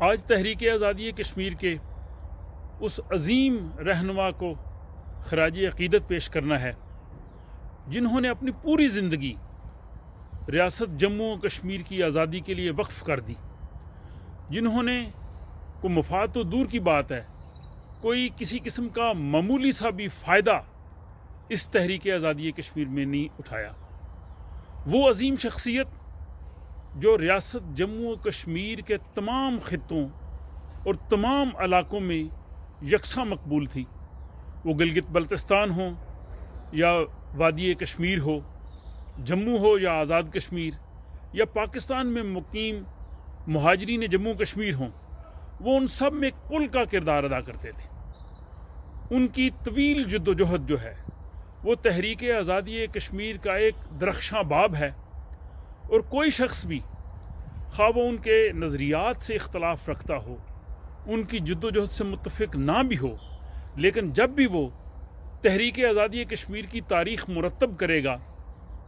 آج تحریک آزادی کشمیر کے اس عظیم رہنما کو خراج عقیدت پیش کرنا ہے جنہوں نے اپنی پوری زندگی ریاست جموں و کشمیر کی آزادی کے لیے وقف کر دی، جنہوں نے کو مفاد تو دور کی بات ہے، کوئی کسی قسم کا معمولی سا بھی فائدہ اس تحریک آزادی کشمیر میں نہیں اٹھایا۔ وہ عظیم شخصیت جو ریاست جموں و کشمیر کے تمام خطوں اور تمام علاقوں میں یکساں مقبول تھی، وہ گلگت بلتستان ہو یا وادی کشمیر ہو، جموں ہو یا آزاد کشمیر، یا پاکستان میں مقیم مہاجرین جموں کشمیر ہوں، وہ ان سب میں کل کا کردار ادا کرتے تھے۔ ان کی طویل جد و جہد جو ہے وہ تحریک آزادی کشمیر کا ایک درخشاں باب ہے، اور کوئی شخص بھی خواہ وہ ان کے نظریات سے اختلاف رکھتا ہو، ان کی جد و جہد سے متفق نہ بھی ہو، لیکن جب بھی وہ تحریک آزادی کشمیر کی تاریخ مرتب کرے گا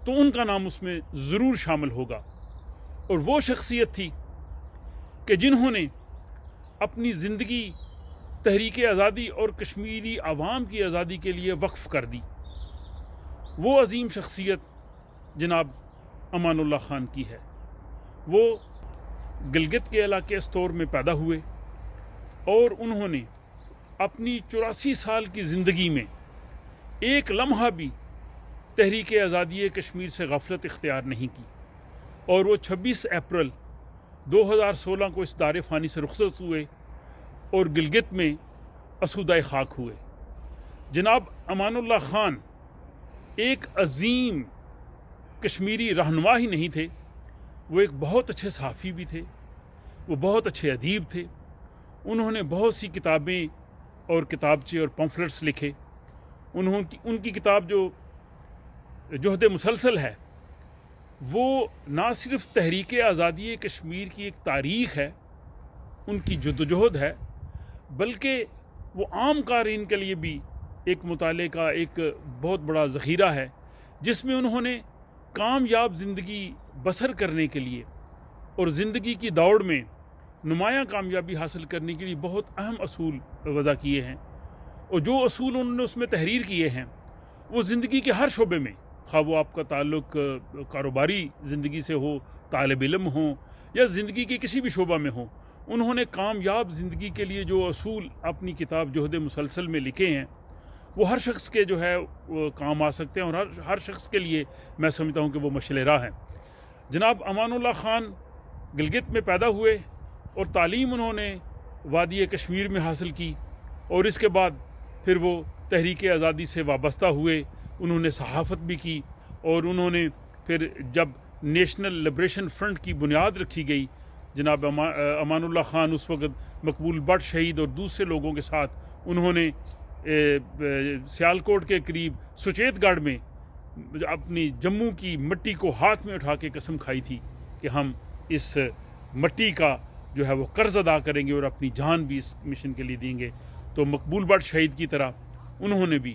تو ان کا نام اس میں ضرور شامل ہوگا۔ اور وہ شخصیت تھی کہ جنہوں نے اپنی زندگی تحریک آزادی اور کشمیری عوام کی آزادی کے لیے وقف کر دی۔ وہ عظیم شخصیت جناب امان اللہ خان کی ہے۔ وہ گلگت کے علاقے استور میں پیدا ہوئے اور انہوں نے اپنی 84 سال کی زندگی میں ایک لمحہ بھی تحریک آزادی کشمیر سے غفلت اختیار نہیں کی، اور وہ 26 اپریل 2016 کو اس دار فانی سے رخصت ہوئے اور گلگت میں اسودہ خاک ہوئے۔ جناب امان اللہ خان ایک عظیم کشمیری رہنما ہی نہیں تھے، وہ ایک بہت اچھے صحافی بھی تھے، وہ بہت اچھے ادیب تھے۔ انہوں نے بہت سی کتابیں اور کتابچے اور پمفلٹس لکھے۔ ان کی کتاب جو جہد مسلسل ہے، وہ نہ صرف تحریک آزادی کشمیر کی ایک تاریخ ہے، ان کی جد و جہد ہے، بلکہ وہ عام قارئین کے لیے بھی ایک مطالعے کا ایک بہت بڑا ذخیرہ ہے، جس میں انہوں نے کامیاب زندگی بسر کرنے کے لیے اور زندگی کی دوڑ میں نمایاں کامیابی حاصل کرنے کے لیے بہت اہم اصول وضع کیے ہیں، اور جو اصول انہوں نے اس میں تحریر کیے ہیں وہ زندگی کے ہر شعبے میں، خواہ وہ آپ کا تعلق کاروباری زندگی سے ہو، طالب علم ہوں، یا زندگی کے کسی بھی شعبہ میں ہو، انہوں نے کامیاب زندگی کے لیے جو اصول اپنی کتاب جہد مسلسل میں لکھے ہیں وہ ہر شخص کے جو ہے وہ کام آ سکتے ہیں، اور ہر شخص کے لیے میں سمجھتا ہوں کہ وہ مشعل راہ ہیں۔ جناب امان اللہ خان گلگت میں پیدا ہوئے اور تعلیم انہوں نے وادی کشمیر میں حاصل کی، اور اس کے بعد پھر وہ تحریک آزادی سے وابستہ ہوئے، انہوں نے صحافت بھی کی، اور انہوں نے پھر جب نیشنل لبریشن فرنٹ کی بنیاد رکھی گئی، جناب امان اللہ خان اس وقت مقبول بٹ شہید اور دوسرے لوگوں کے ساتھ انہوں نے سیالکوٹ کے قریب سچیت گڑھ میں اپنی جموں کی مٹی کو ہاتھ میں اٹھا کے قسم کھائی تھی کہ ہم اس مٹی کا جو ہے وہ قرض ادا کریں گے اور اپنی جان بھی اس مشن کے لیے دیں گے۔ تو مقبول بٹ شہید کی طرح انہوں نے بھی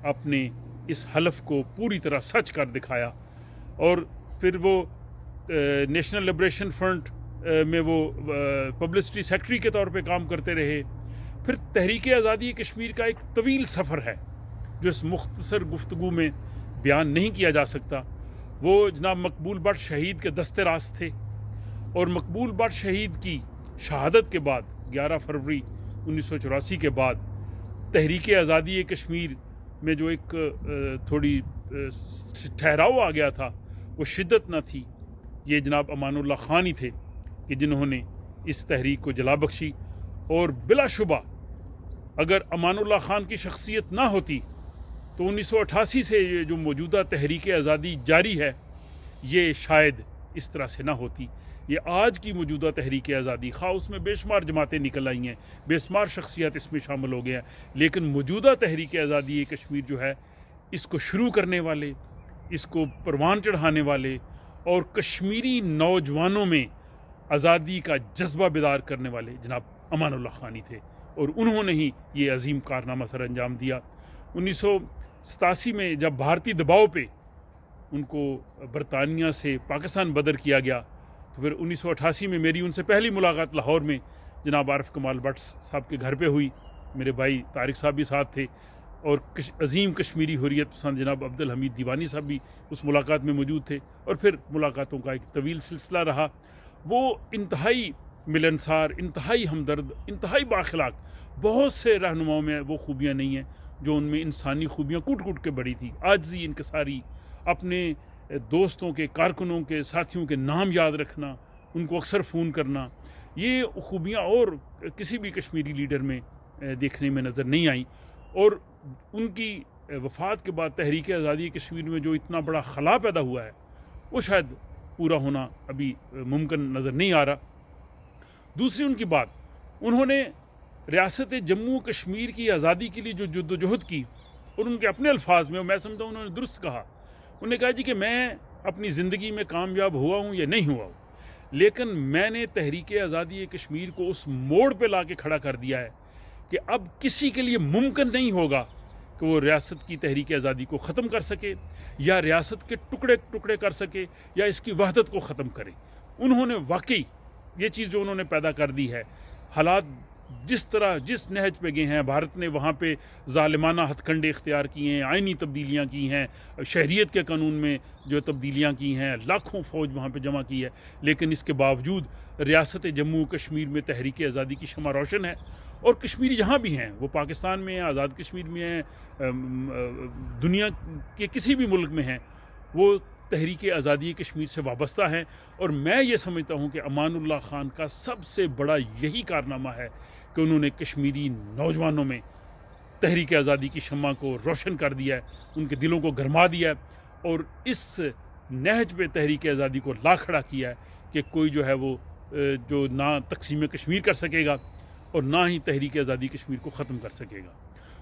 اپنے اس حلف کو پوری طرح سچ کر دکھایا، اور پھر وہ نیشنل لبریشن فرنٹ میں وہ پبلسٹی سیکرٹری کے طور پہ کام کرتے رہے۔ پھر تحریک آزادی کشمیر کا ایک طویل سفر ہے جو اس مختصر گفتگو میں بیان نہیں کیا جا سکتا۔ وہ جناب مقبول بٹ شہید کے دست راست تھے، اور مقبول بٹ شہید کی شہادت کے بعد 11 فروری 1984 کے بعد تحریک آزادی کشمیر میں جو ایک تھوڑی ٹھہراؤ آ گیا تھا، وہ شدت نہ تھی، یہ جناب امان اللہ خان ہی تھے کہ جنہوں نے اس تحریک کو جلا بخشی۔ اور بلا شبہ اگر امان اللہ خان کی شخصیت نہ ہوتی تو 1988 سے یہ جو موجودہ تحریک آزادی جاری ہے یہ شاید اس طرح سے نہ ہوتی۔ یہ آج کی موجودہ تحریک آزادی، خواہ اس میں بے شمار جماعتیں نکل آئی ہیں، بے شمار شخصیات اس میں شامل ہو گئے ہیں، لیکن موجودہ تحریک آزادی کشمیر جو ہے، اس کو شروع کرنے والے، اس کو پروان چڑھانے والے، اور کشمیری نوجوانوں میں آزادی کا جذبہ بیدار کرنے والے جناب امان اللہ خانی تھے، اور انہوں نے ہی یہ عظیم کارنامہ سر انجام دیا۔ 1987 میں جب بھارتی دباؤ پہ ان کو برطانیہ سے پاکستان بدر کیا گیا، تو پھر 1988 میں میری ان سے پہلی ملاقات لاہور میں جناب عارف کمال بٹ صاحب کے گھر پہ ہوئی. میرے بھائی طارق صاحب بھی ساتھ تھے اور عظیم کشمیری حریت پسند جناب عبدالحمید دیوانی صاحب بھی اس ملاقات میں موجود تھے. اور پھر ملاقاتوں کا ایک طویل سلسلہ رہا. وہ انتہائی ملنسار، انتہائی ہمدرد، انتہائی بااخلاق. بہت سے رہنماؤں میں وہ خوبیاں نہیں ہیں جو ان میں انسانی خوبیاں کوٹ کوٹ کے بڑی تھی. عاجزی، انکساری، اپنے دوستوں کے، کارکنوں کے، ساتھیوں کے نام یاد رکھنا، ان کو اکثر فون کرنا، یہ خوبیاں اور کسی بھی کشمیری لیڈر میں دیکھنے میں نظر نہیں آئیں. اور ان کی وفات کے بعد تحریک آزادی کشمیر میں جو اتنا بڑا خلا پیدا ہوا ہے وہ شاید پورا ہونا ابھی ممکن نظر نہیں آ رہا. دوسری ان کی بات، انہوں نے ریاست جموں کشمیر کی آزادی کے لیے جو جد و جہد کی، اور ان کے اپنے الفاظ میں میں سمجھتا ہوں انہوں نے درست کہا. انہوں نے کہا جی کہ میں اپنی زندگی میں کامیاب ہوا ہوں یا نہیں ہوا ہوں، لیکن میں نے تحریک آزادی کشمیر کو اس موڑ پہ لا کے کھڑا کر دیا ہے کہ اب کسی کے لیے ممکن نہیں ہوگا کہ وہ ریاست کی تحریک آزادی کو ختم کر سکے یا ریاست کے ٹکڑے ٹکڑے کر سکے یا اس کی وحدت کو ختم کرے. انہوں نے واقعی یہ چیز جو انہوں نے پیدا کر دی ہے، حالات جس طرح جس نہج پہ گئے ہیں، بھارت نے وہاں پہ ظالمانہ ہتھ کنڈے اختیار کیے ہیں، آئینی تبدیلیاں کی ہیں، شہریت کے قانون میں جو تبدیلیاں کی ہیں، لاکھوں فوج وہاں پہ جمع کی ہے، لیکن اس کے باوجود ریاست جموں کشمیر میں تحریک آزادی کی شمع روشن ہے. اور کشمیری جہاں بھی ہیں، وہ پاکستان میں ہیں، آزاد کشمیر میں ہیں، دنیا کے کسی بھی ملک میں ہیں، وہ تحریک آزادی کشمیر سے وابستہ ہیں. اور میں یہ سمجھتا ہوں کہ امان اللہ خان کا سب سے بڑا یہی کارنامہ ہے کہ انہوں نے کشمیری نوجوانوں میں تحریک آزادی کی شمع کو روشن کر دیا ہے، ان کے دلوں کو گرما دیا ہے اور اس نہج پہ تحریک آزادی کو لا کھڑا کیا ہے کہ کوئی جو ہے وہ جو نہ تقسیم کشمیر کر سکے گا اور نہ ہی تحریک آزادی کشمیر کو ختم کر سکے گا.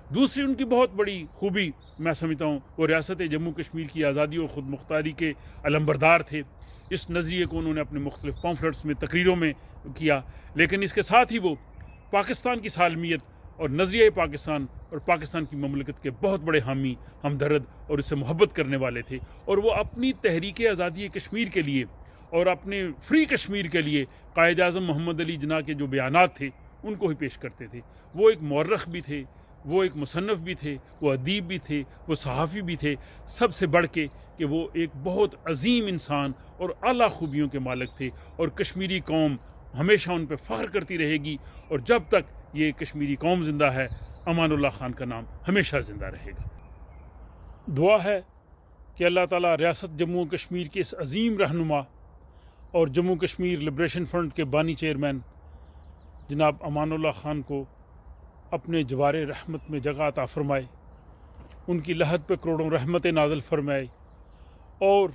دوسری ان کی بہت بڑی خوبی میں سمجھتا ہوں وہ ریاست جموں کشمیر کی آزادی اور خود مختاری کے علمبردار تھے. اس نظریے کو انہوں نے اپنے مختلف پامفلٹس میں، تقریروں میں کیا، لیکن اس کے ساتھ ہی وہ پاکستان کی سالمیت اور نظریہ پاکستان اور پاکستان کی مملکت کے بہت بڑے حامی، ہمدرد اور اس سے محبت کرنے والے تھے. اور وہ اپنی تحریک آزادی کشمیر کے لیے اور اپنے فری کشمیر کے لیے قائد اعظم محمد علی جناح کے جو بیانات تھے ان کو ہی پیش کرتے تھے. وہ ایک مورخ بھی تھے، وہ ایک مصنف بھی تھے، وہ ادیب بھی تھے، وہ صحافی بھی تھے، سب سے بڑھ کے کہ وہ ایک بہت عظیم انسان اور اعلیٰ خوبیوں کے مالک تھے. اور کشمیری قوم ہمیشہ ان پہ فخر کرتی رہے گی، اور جب تک یہ کشمیری قوم زندہ ہے امان اللہ خان کا نام ہمیشہ زندہ رہے گا. دعا ہے کہ اللہ تعالیٰ ریاست جموں کشمیر کے اس عظیم رہنما اور جموں کشمیر لبریشن فرنٹ کے بانی چیئرمین جناب امان اللہ خان کو اپنے جوار رحمت میں جگہ عطا فرمائے، ان کی لحد پہ کروڑوں رحمتیں نازل فرمائے، اور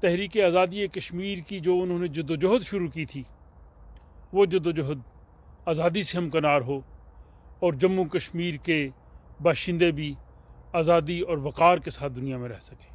تحریک آزادی کشمیر کی جو انہوں نے جد و جہد شروع کی تھی وہ جد و جہد آزادی سے ہمکنار ہو اور جموں کشمیر کے باشندے بھی آزادی اور وقار کے ساتھ دنیا میں رہ سکیں.